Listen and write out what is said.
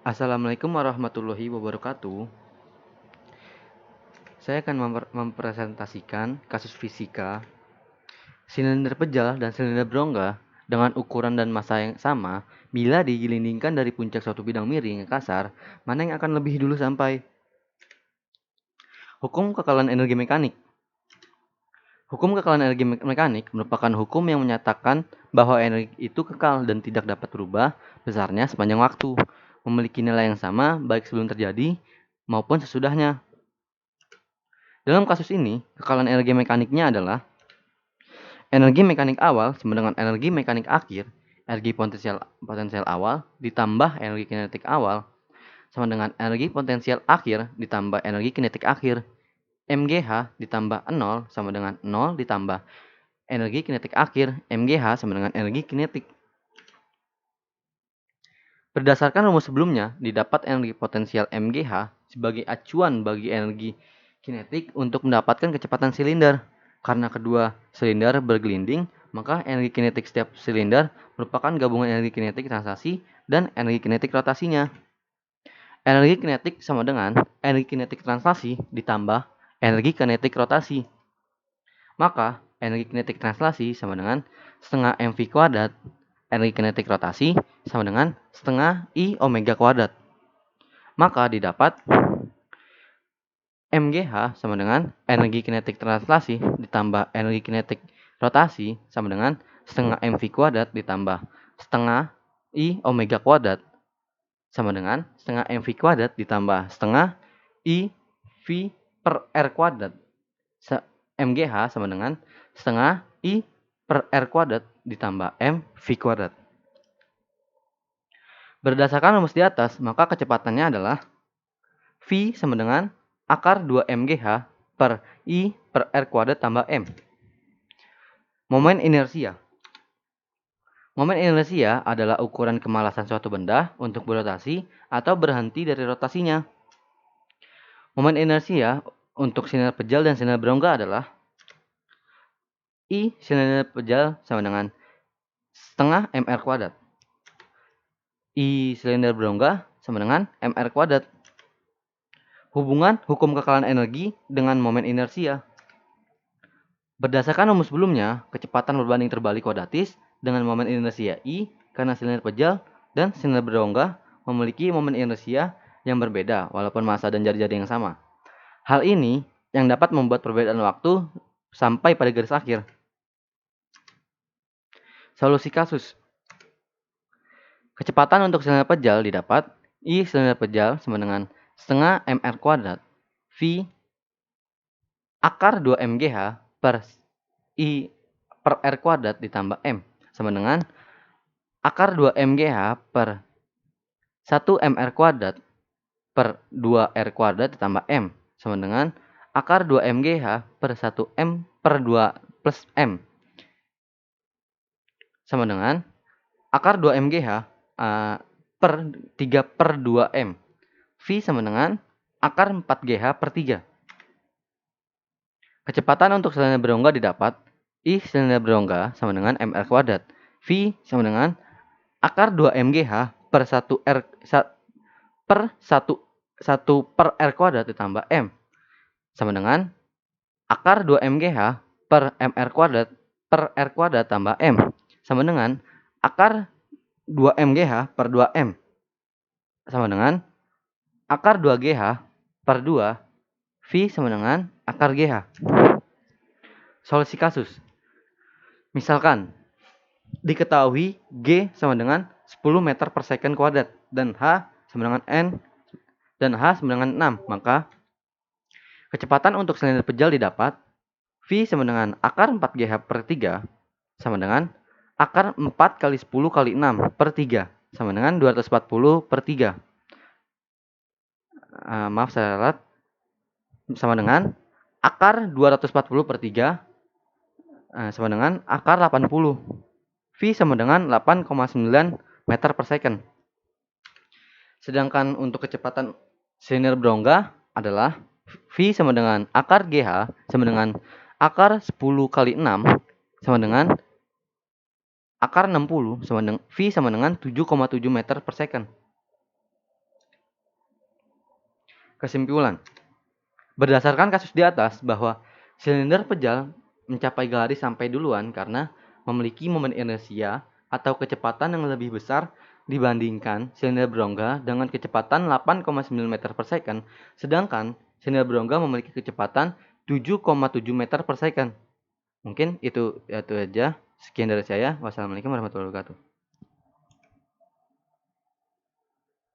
Assalamualaikum warahmatullahi wabarakatuh. Saya akan mempresentasikan kasus fisika silinder pejal dan silinder berongga dengan ukuran dan massa yang sama. Bila digelindingkan dari puncak suatu bidang miring yang kasar, mana yang akan lebih dulu sampai? Hukum kekalahan energi mekanik. Hukum kekalahan energi mekanik merupakan hukum yang menyatakan bahwa energi itu kekal dan tidak dapat berubah besarnya sepanjang waktu, memiliki nilai yang sama baik sebelum terjadi maupun sesudahnya. Dalam kasus ini, kekalahan energi mekaniknya adalah energi mekanik awal sama dengan energi mekanik akhir, energi potensial awal ditambah energi kinetik awal sama dengan energi potensial akhir ditambah energi kinetik akhir. MGH ditambah 0 sama dengan 0 ditambah energi kinetik akhir. MGH sama dengan energi kinetik. Berdasarkan rumus sebelumnya, didapat energi potensial MGH sebagai acuan bagi energi kinetik untuk mendapatkan kecepatan silinder. Karena kedua silinder bergelinding, maka energi kinetik setiap silinder merupakan gabungan energi kinetik translasi dan energi kinetik rotasinya. Energi kinetik sama dengan energi kinetik translasi ditambah energi kinetik rotasi. Maka energi kinetik translasi sama dengan setengah mv kuadrat. Energi kinetik rotasi sama dengan setengah I omega kuadrat. Maka didapat MGH sama dengan energi kinetik translasi ditambah energi kinetik rotasi sama dengan setengah mv kuadrat ditambah setengah I omega kuadrat sama dengan setengah mv kuadrat ditambah setengah I V per R kuadrat. MGH sama dengan setengah I per R kuadrat ditambah mv kuadrat. Berdasarkan rumus di atas, maka kecepatannya adalah V sama dengan akar 2 MGH per I per R kuadrat tambah M. Momen inersia. Momen inersia adalah ukuran kemalasan suatu benda untuk berotasi atau berhenti dari rotasinya. Momen inersia untuk silinder pejal dan silinder berongga adalah I silinder pejal sama dengan setengah MR kuadrat. I silinder berongga sama dengan MR kuadrat. Hubungan hukum kekalahan energi dengan momen inersia. Berdasarkan rumus sebelumnya, kecepatan berbanding terbalik kuadratis dengan momen inersia I karena silinder pejal dan silinder berongga memiliki momen inersia yang berbeda walaupun massa dan jari-jari yang sama. Hal ini yang dapat membuat perbedaan waktu sampai pada garis akhir. Solusi kasus. Kecepatan untuk silinder pejal didapat I silinder pejal sama dengan setengah MR kuadrat V akar 2 MGH per I per R kuadrat ditambah M sama dengan akar 2 MGH per 1 MR kuadrat per 2 R kuadrat ditambah M sama dengan akar 2 MGH per 1 M per 2 plus M sama dengan akar 2 MGH per 3 per 2 M. V sama dengan akar 4 GH per 3. Kecepatan untuk silinder berongga didapat I silinder berongga sama dengan MR kuadrat. V sama dengan akar 2 MGH per 1 R per 1 per R kuadrat ditambah M sama dengan akar 2 MGH per MR kuadrat per R kuadrat tambah M sama dengan akar 2 MGH per 2 M sama dengan akar 2 GH per 2 V sama dengan akar GH. Solusi kasus. Misalkan diketahui G sama dengan 10 meter per second kuadrat dan H sama dengan N dan H sama dengan 6. Maka kecepatan untuk silinder pejal didapat V sama dengan akar 4 GH per 3 sama dengan akar 4 kali 10 kali 6 per 3 sama dengan 240 per 3. Maaf saya ralat. Sama dengan akar 240 per 3 sama dengan akar 80. V sama dengan 8,9 meter per second. Sedangkan untuk kecepatan silinder berongga adalah V sama dengan akar GH sama dengan akar 10 kali 6 sama dengan akar 60 sama dengan V sama dengan 7,7 meter per second. Kesimpulan. Berdasarkan kasus di atas bahwa silinder pejal mencapai garis sampai duluan karena memiliki momen inersia atau kecepatan yang lebih besar dibandingkan silinder berongga dengan kecepatan 8,9 meter per second, sedangkan silinder berongga memiliki kecepatan 7,7 meter per second. Mungkin itu aja. Sekian dari saya. Wassalamualaikum warahmatullahi wabarakatuh.